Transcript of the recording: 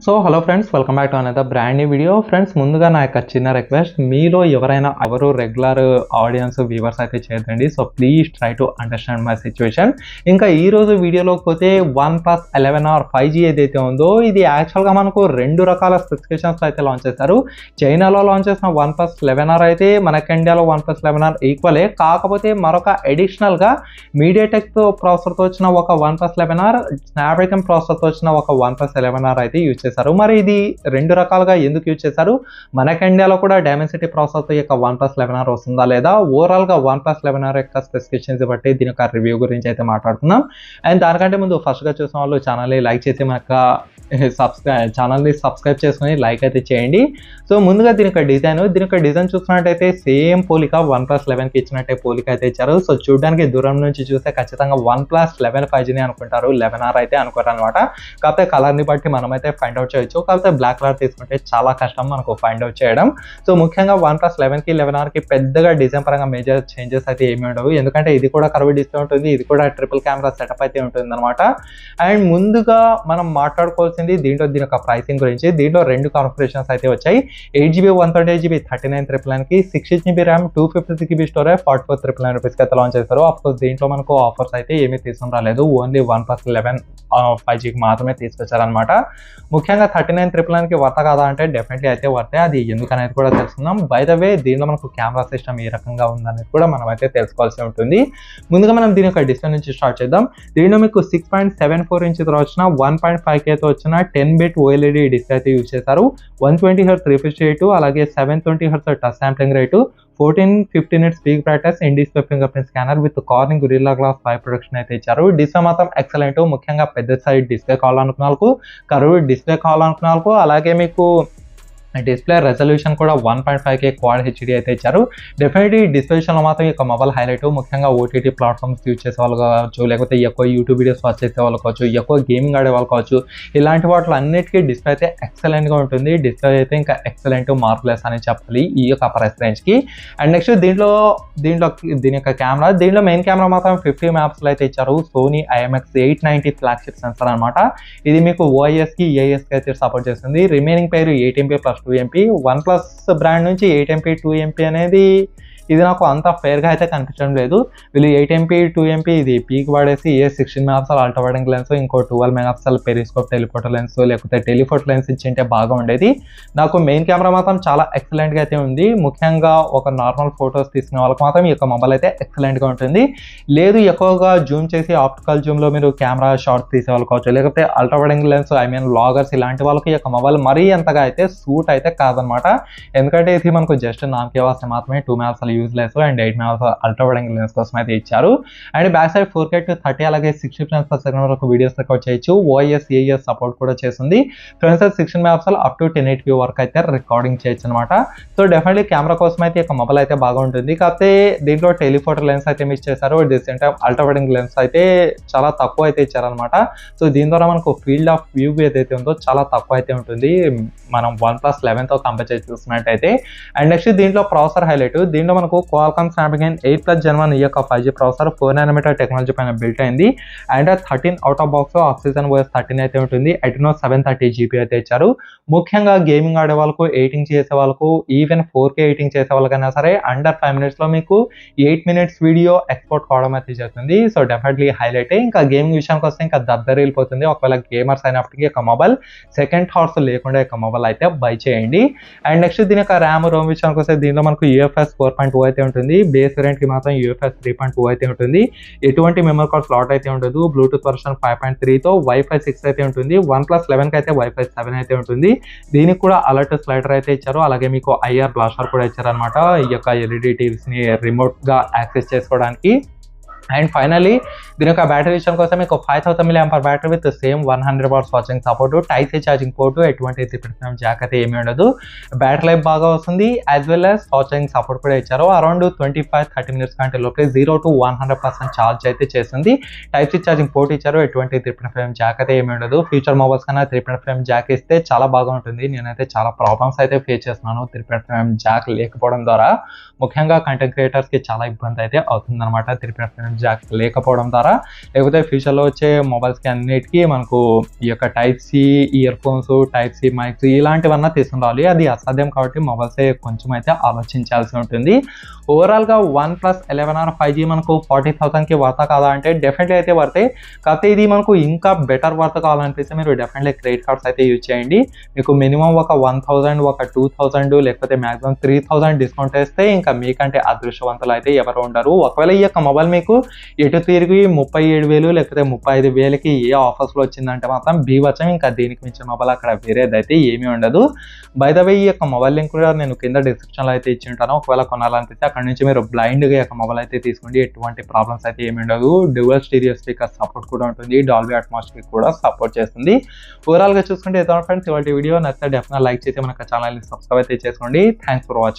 So hello friends, welcome back to another brand new video. Friends, ముందుగా నా యొక్క చిన్న రిక్వెస్ట్, మీలో ఎవరు రెగ్యులర్ ఆడియన్స్ వ్యూవర్స్ అయితే చేయదండి. So please try to understand my situation. ఇంకా ఈరోజు వీడియోలోకి పోతే OnePlus 11R 5G ఏదైతే ఉందో, ఇది యాక్చువల్గా మనకు రెండు రకాల స్పెసిఫికేషన్స్ అయితే లాంచ్ చేశారు. చైనాలో లాంచ్ చేసిన OnePlus 11R అయితే మనకి ఇండియాలో OnePlus 11R ఈక్వలే, కాకపోతే మరొక అడిషనల్గా మీడియాటెక్ ప్రాసెసర్తో వచ్చిన ఒక OnePlus 11R, స్నాప్డ్రాగన్ ప్రాసెసర్తో వచ్చిన ఒక OnePlus 11R అయితే యూజ్ చేశారు. మరి ఇది రెండు రకాలుగా ఎందుకు యూజ్ చేశారు, మనకి ఇండియాలో కూడా డైమెన్సిటీ ప్రాసెసర్ యొక్క OnePlus 11R వస్తుందా లేదా, ఓవరాల్ గా OnePlus 11R యొక్క స్పెసిఫికేషన్స్ బట్టి దీని యొక్క రివ్యూ గురించి అయితే మాట్లాడుతున్నాం. అండ్ దానికంటే ముందు ఫస్ట్ గా చూసిన వాళ్ళు ఛానల్ ని లైక్ చేసి మన ఛానల్ని సబ్స్క్రైబ్ చేసుకుని లైక్ అయితే చేయండి. సో ముందుగా దీని యొక్క డిజైన్ చూసినట్టయితే సేమ్ పోలిక OnePlus 11కి ఇచ్చినట్టే పోలిక అయితే ఇచ్చారు. సో చూడడానికి దూరం నుంచి చూస్తే ఖచ్చితంగా OnePlus 11 5G అనుకుంటారు, 11R అయితే అనుకోరు అనమాట. కాకపోతే కలర్ని బట్టి మనమైతే ఫైండ్ అవుట్ చేయొచ్చు. కాకపోతే బ్లాక్ కలర్ తీసుకుంటే చాలా కష్టం మనకు ఫైండ్ అవుట్ చేయడం. సో ముఖ్యంగా OnePlus 11కి 11Rకి పెద్దగా డిజైన్ పరంగా మేజర్ చేంజెస్ అయితే ఏమి ఉండవు, ఎందుకంటే ఇది కూడా కర్వ్ డిస్ప్లే ఉంటుంది, ఇది కూడా ట్రిపుల్ కెమెరా సెటప్ అయితే ఉంటుంది అనమాట. అండ్ ముందుగా మనం మాట్లాడుకోవాల్సింది దీని యొక్క ప్రైసింగ్ గురించి. దీంట్లో రెండు కాన్ఫిగరేషన్స్ అయితే వచ్చాయి. 8GB 128GB 3999కి, 6GB RAM 256GB storage 4499 రూపీస్కి అయితే లాంచ్ చేస్తారు. అఫ్కోర్స్ దీంట్లో మనకు ఆఫర్స్ అయితే ఏమీ తీసుకుని రాలేదు, ఓన్లీ OnePlus 11 5Gకి మాత్రమే తీసుకొచ్చారనమాట. ముఖ్యంగా 3999కి వర్త కాదా అంటే డెఫినెట్లీ అయితే వర్తే, అది ఎందుకనేది కూడా తెలుసుకుందాం. బై ద వే దీనిలో మనకు కెమెరా సిస్టమ్ ఏ రకంగా ఉందనేది కూడా మనం అయితే తెలుసుకోవాల్సి ఉంటుంది. ముందుగా మనం దీని యొక్క డిస్ప్లే నుంచి స్టార్ట్ చేద్దాం. దీనిలో మీకు 6.74 ఇంచెస్ వచ్చిన 1.5Kతో వచ్చిన 10-bit OLED డిస్ప్లే అయితే యూజ్ చేశారు. 120Hz రిఫ్రెష్ రేటు, అలాగే 720Hz touch sampling rate, 1450 nits peak brightness, in display fingerprint scanner with Corning Gorilla Glass 5 protection అయితే ఇచ్చారు. డిస్ప్లే మాత్రం ఎక్సలెంట్. ముఖ్యంగా పెద్ద సైజ్ డిస్ప్లే కావాలనుకున్న వాళ్ళకు, కర్వ్ డిస్ప్లే కావాలనుకున్న వాళ్ళకు, అలాగే మీకు డిస్ప్లే రెజల్యూషన్ కూడా 1.5K క్వాడ్ హెచ్డి అయితే ఇచ్చారు. డెఫినెట్లీ డిస్ప్లే విషయంలో మాత్రం ఇక మొబైల్ హైలైట్. ముఖ్యంగా ఓటీటీ ప్లాట్ఫామ్స్ యూజ్ చేసే వాళ్ళు కావచ్చు, లేకపోతే ఎక్కువ యూట్యూబ్ వీడియోస్ వాచ్ చేసే వాళ్ళు కావచ్చు, ఎక్కువ గేమింగ్ ఆడే వాళ్ళు కావచ్చు, ఇలాంటి వాటిలో అన్నిటికీ డిస్ప్లే అయితే ఎక్సలెంట్గా ఉంటుంది. డిస్ప్లే అయితే ఇంకా ఎక్సలెంట్, మార్క్లెస్ అని చెప్పాలి ఈ యొక్క ప్రైస్ రేంజ్కి. అండ్ నెక్స్ట్ దీని యొక్క కెమెరా, దీంట్లో మెయిన్ కెమెరా మాత్రం 50 మెగాపిక్సెల్ అయితే ఇచ్చారు. సోనీ IMX 890 ఫ్లాగ్షిప్ సెన్సర్ అనమాట. ఇది మీకు OISకి EISకి అయితే సపోర్ట్ చేస్తుంది. రిమైనింగ్ పేరు 8MP + 2MP. OnePlus బ్రాండ్ నుంచి 8MP 2MP అనేది ఇది నాకు అంత ఫేర్గా అయితే కనిపించడం లేదు. వీళ్ళు 8MP 2MP ఇది పీక్ వాడేసి 16 megapixel ultra wide angle lens, ఇంకో 12 మెగాపిక్సెల్ పెరిస్కోప్ టెలిఫోటో లెన్స్, లేకపోతే టెలిఫోటో లెన్స్ ఇచ్చింటే బాగా ఉండేది. నాకు మెయిన్ కెమెరా మాత్రం చాలా ఎక్సలెంట్గా అయితే ఉంది. ముఖ్యంగా ఒక నార్మల్ ఫొటోస్ తీసుకునే వాళ్ళకి మాత్రం ఈ యొక్క మొబైల్ అయితే ఎక్సలెంట్గా ఉంటుంది. లేదు ఎక్కువగా జూమ్ చేసి ఆప్టికల్ జూమ్లో మీరు కెమెరా షార్ట్స్ తీసే వాళ్ళు కావచ్చు, లేకపోతే ultra wide angle lens vloggers ఇలాంటి వాళ్ళకి ఈ యొక్క మొబైల్ మరీ అంతగా అయితే సూట్ అయితే కాదనమాట. ఎందుకంటే ఇది మనకు జస్ట్ నామకే వాస్తే మాత్రమే 2 megapixel useless and 8 megapixel ultra wide angle lens కోసం అయితే ఇచ్చారు. And back side 4K to 30 అలాగే 60 frames/second వరకు వీడియోస్ రికార్డ్ చేయొచ్చు. OIS AES సపోర్ట్ కూడా చేస్తుంది. Front side 16 megapixel up to 1080p వరకు అయితే రికార్డింగ్ చేయొచ్చు అనమాట. సో డెఫినెట్లీ కెమెరా కోసం అయితే ఇక మొబైల్ అయితే బాగా ఉంటుంది. కాకపోతే దీంట్లో టెలిఫోటో లెన్స్ అయితే మిస్ చేశారు. At the same time ultra wide angle lens అయితే చాలా తక్కువ అయితే ఇచ్చారనమాట. సో దీని ద్వారా మనకు ఫీల్డ్ ఆఫ్ వ్యూ ఏదైతే ఉందో చాలా తక్కువ అయితే ఉంటుంది మనం OnePlus 11తో కంపేర్ చేసి చూసినట్టయితే. అండ్ నెక్స్ట్ దీంట్లో ప్రాసెసర్ హైలైట్. దీంట్లో మనకు Qualcomm Snapdragon 8+ Gen 1 ఈ యొక్క 5G ప్రాసెసర్ 4nm టెక్నాలజీ పైన బిల్ట్ అయింది. And 13 out of box oxygen OS 13 అయితే ఉంటుంది. Adreno 730GB అయితే ఇచ్చారు. ముఖ్యంగా గేమింగ్ ఆడే వాళ్ళకు, ఎడిటింగ్ చేసే వాళ్ళకు, ఈవెన్ 4K ఎడిటింగ్ చేసే వాళ్ళకైనా సరే అండర్ 5 minutesలో మీకు 8 minutes వీడియో ఎక్స్పోర్ట్ కావడం అయితే చేస్తుంది. So definitely highlight. ఇంకా గేమింగ్ విషయానికి వస్తే ఇంకా దద్దరిల్లిపోతుంది. ఒకవేళ గేమర్స్ అయినప్పటికీ ఒక మొబైల్ సెకండ్ థాట్స్ లేకుండా ఒక మొబైల్ అయితే బై చేయండి. అండ్ నెక్స్ట్ దీని యొక్క ర్యామ్ రోమ్ విషయానికి వస్తే దీనిలో మనకు UFS 4.2 అయితే ఉంటుంది. బేస్ వేరియంట్కి మాత్రం UFS 3.2 అయితే ఉంటుంది. ఎటువంటి మెమరీ కార్డ్ స్లాట్ అయితే ఉండదు. బ్లూటూత్ వర్షన్ 5.3తో Wi-Fi 6 అయితే ఉంటుంది. OnePlus 11కి అయితే Wi-Fi 7 అయితే ఉంటుంది. దీనికి కూడా అలర్ట్ స్లైడర్ అయితే ఇచ్చారు. అలాగే మీకు IR బ్లాస్టర్ కూడా ఇచ్చారనమాట, ఈ యొక్క LED TVస్ని రిమోట్గా యాక్సెస్ చేసుకోవడానికి. అండ్ ఫైనలీ దీని యొక్క బ్యాటరీ విషయం కోసం మీకు 5000 mAh battery with same 100 watts watching support, Type-C charging port, ఎటువంటి జాక్ అయితే ఏమీ ఉండదు. బ్యాటరీ లైఫ్ బాగా వస్తుంది, as well as watching support కూడా ఇచ్చారు. అరౌండ్ 25-30 minutes కంటే లోపే 0 to 100% ఛార్జ్ అయితే చేస్తుంది. Type-C ఛార్జింగ్ పోర్ట్ ఇచ్చారు, ఎటువంటి జాక్ అయితే ఏమీ ఉండదు. ఫ్యూచర్ మొబైల్స్ కన్నా 3.5mm జాక్ ఇస్తే చాలా బాగా ఉంటుంది. నేనైతే చాలా ప్రాబ్లమ్స్ అయితే ఫేస్ చేస్తున్నాను 3.5mm జాక్ లేకపోవడం ద్వారా. ముఖ్యంగా కంటెంట్ క్రియేటర్స్కి చాలా ఇబ్బంది అయితే అవుతుంది అనమాట 3.5mm జాక్ లేకపోవడం ద్వారా, లేకపోతే ఫ్యూచర్లో వచ్చే మొబైల్స్కి అన్నిటికీ మనకు ఈ యొక్క type C earphones, type C mics ఇలాంటివన్నా తీసుకురావాలి. అది అసాధ్యం కాబట్టి మొబైల్సే కొంచెం అయితే ఆలోచించాల్సి ఉంటుంది. ఓవరాల్గా OnePlus 11 or 5G మనకు 40,000కి వర్త కాదా అంటే డెఫినెట్లీ అయితే వర్తే. కాకపోతే ఇది మనకు ఇంకా బెటర్ వర్త్ కావాలనిపిస్తే మీరు డెఫినెట్లీ క్రెడిట్ కార్డ్స్ అయితే యూజ్ చేయండి. మీకు మినిమం ఒక 1,000, ఒక 2,000 లేకపోతే మ్యాక్సిమం 3,000 డిస్కౌంట్ వేస్తే ఇంకా మీకంటే అదృష్టవంతులు అయితే ఎవరు ఉండరు. ఒకవేళ ఈ యొక్క మొబైల్ మీకు ఎటు తిరిగి 37,000 లేకపోతే 35,000కి ఏ ఆఫర్స్లో వచ్చిందంటే మాత్రం బీభత్సం. ఇంకా దీనికి మించిన మొబైల్ అక్కడ వేరేదైతే ఏమీ ఉండదు. బై ద వే ఈ యొక్క మొబైల్ లింక్ కూడా నేను కింద డిస్క్రిప్షన్లో అయితే ఇచ్చి ఉంటాను. ఒకవేళ కొనాలనిపిస్తే అక్కడ నుంచి మీరు బ్లైండ్గా ఈ యొక్క మొబైల్ అయితే తీసుకోండి. ఎటువంటి ప్రాబ్లమ్స్ అయితే ఏమి ఉండదు. డ్యూయల్ స్టీరియో స్పీకర్ సపోర్ట్ కూడా ఉంటుంది. డాల్బీ అట్మాస్కి కూడా సపోర్ట్ చేస్తుంది. ఓవరాల్గా చూసుకుంటే ఫ్రెండ్స్ ఇవాళ వీడియో నచ్చితే డెఫినెట్గా లైక్ చేసి మన ఛానల్ని సబ్స్క్రైబ్ అయితే చేసుకోండి. Thanks for watching.